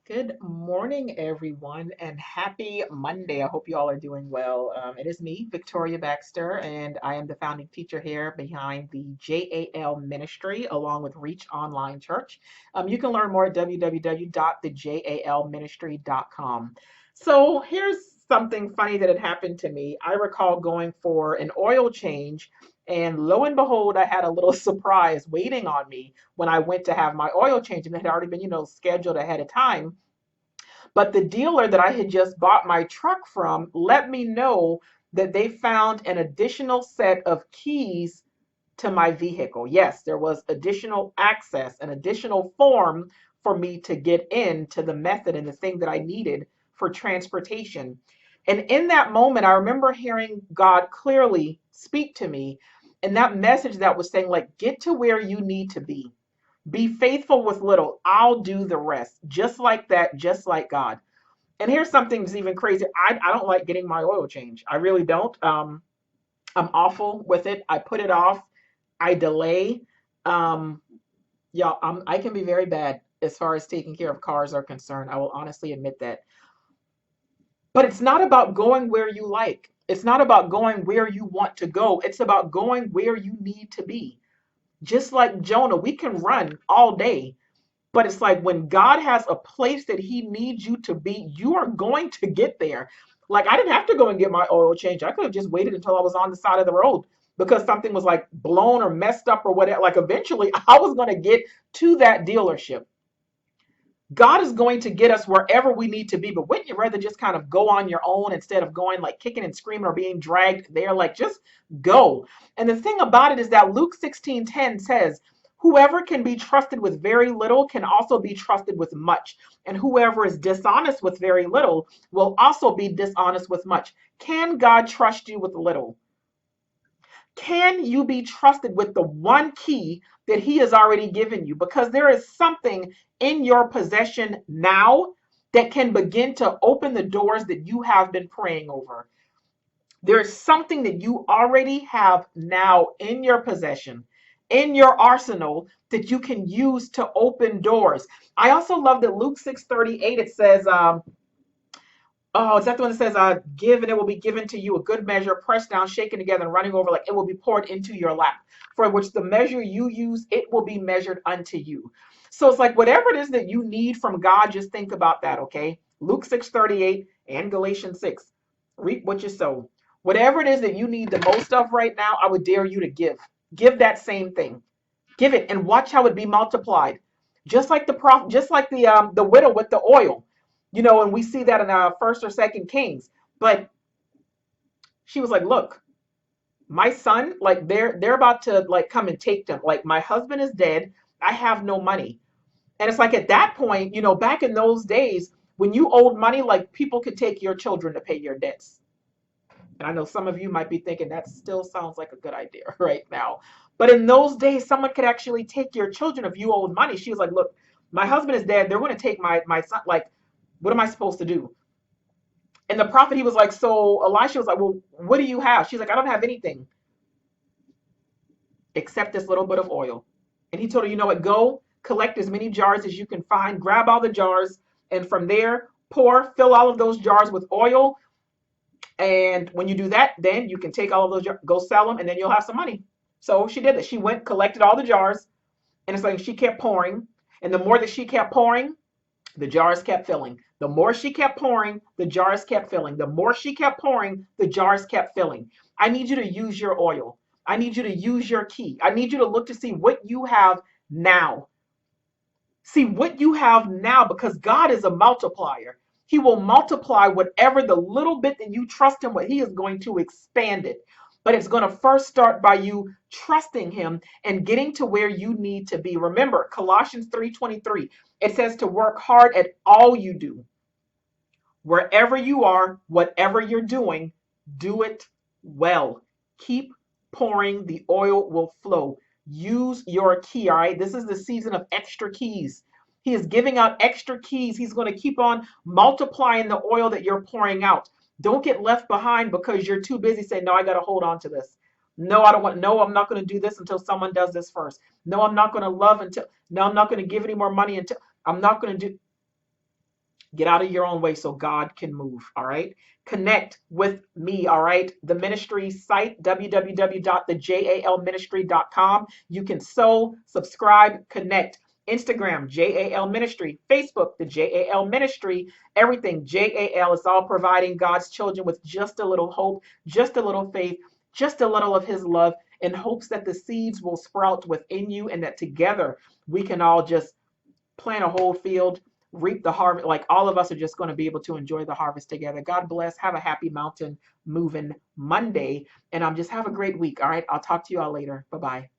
Good morning, everyone, and happy Monday. I hope you all are doing well. It is me, Victoria Baxter, and I am the founding teacher here behind the JAL Ministry along with Reach Online Church. You can learn more at www.thejalministry.com. So, here's something funny that had happened to me. I recall going for an oil change, and lo and behold, I had a little surprise waiting on me when I went to have my oil change, and it had already been, scheduled ahead of time. But the dealer that I had just bought my truck from let me know that they found an additional set of keys to my vehicle. Yes, there was additional access, an additional form for me to get into the method and the thing that I needed for transportation. And in that moment, I remember hearing God clearly speak to me, and that message that was saying, like, get to where you need to be. Be faithful with little. I'll do the rest. Just like that, just like God. And here's something that's even crazier. I don't like getting my oil change. I really don't. I'm awful with it. I put it off. I delay. Um, yeah, I can be very bad as far as taking care of cars are concerned. I will honestly admit that. But it's not about going where you like. It's not about going where you want to go. It's about going where you need to be. Just like Jonah, we can run all day, but it's like when God has a place that He needs you to be, you are going to get there. Like I didn't have to go and get my oil change. I could have just waited until I was on the side of the road because something was like blown or messed up or whatever. Like eventually I was going to get to that dealership. God is going to get us wherever we need to be, but wouldn't you rather just kind of go on your own instead of going like kicking and screaming or being dragged there? Like just go. And the thing about it is that Luke 16:10 says, whoever can be trusted with very little can also be trusted with much. And whoever is dishonest with very little will also be dishonest with much. Can God trust you with little? Can you be trusted with the one key that He has already given you? Because there is something in your possession now that can begin to open the doors that you have been praying over. There is something that you already have now in your possession, in your arsenal, that you can use to open doors. I also love that Luke 6:38, it says, oh, is that the one that says, give and it will be given to you a good measure, pressed down, shaken together, and running over, like it will be poured into your lap. For which the measure you use, it will be measured unto you. So it's like whatever it is that you need from God, just think about that, okay? Luke 6:38 and Galatians 6. Reap what you sow. Whatever it is that you need the most of right now, I would dare you to give. Give that same thing. Give it and watch how it be multiplied. Just like the prophet, just like the widow with the oil, and we see that in First or Second Kings. But she was like, "Look, my son, like they're about to like come and take them. Like my husband is dead. I have no money." And it's like at that point, back in those days when you owed money, like people could take your children to pay your debts. And I know some of you might be thinking that still sounds like a good idea right now. But in those days, someone could actually take your children if you owed money. She was like, look, my husband is dead. They're going to take my son. Like, what am I supposed to do? And the prophet, he was like, so Elisha was like, well, what do you have? She's like, I don't have anything except this little bit of oil. And he told her, you know what? Go collect as many jars as you can find, grab all the jars, and from there, fill all of those jars with oil. And when you do that, then you can take all of those, go sell them, and then you'll have some money. So she did that. She went, collected all the jars, and it's like she kept pouring. And the more that she kept pouring, the jars kept filling. The more she kept pouring, the jars kept filling. The more she kept pouring, the jars kept filling. I need you to use your oil. I need you to use your key. I need you to look to see what you have now. See what you have now because God is a multiplier. He will multiply whatever the little bit that you trust Him with. He is going to expand it. But it's going to first start by you trusting Him and getting to where you need to be. Remember, Colossians 3:23. It says to work hard at all you do. Wherever you are, whatever you're doing, do it well. Keep pouring, the oil will flow. Use your key, all right? This is the season of extra keys. He is giving out extra keys. He's going to keep on multiplying the oil that you're pouring out. Don't get left behind because you're too busy saying, no, I got to hold on to this. No, I don't want, no, I'm not going to do this until someone does this first. No, I'm not going to love until, no, I'm not going to give any more money until, I'm not going to do. Get out of your own way so God can move. All right. Connect with me. All right. The ministry site, www.thejalministry.com. You can sow, subscribe, connect. Instagram, JAL Ministry. Facebook, the JAL Ministry. Everything, JAL, is all providing God's children with just a little hope, just a little faith, just a little of His love, in hopes that the seeds will sprout within you and that together we can all just plant a whole field, reap the harvest. Like all of us are just going to be able to enjoy the harvest together. God bless. Have a happy mountain moving Monday. And just have a great week. All right. I'll talk to you all later. Bye bye.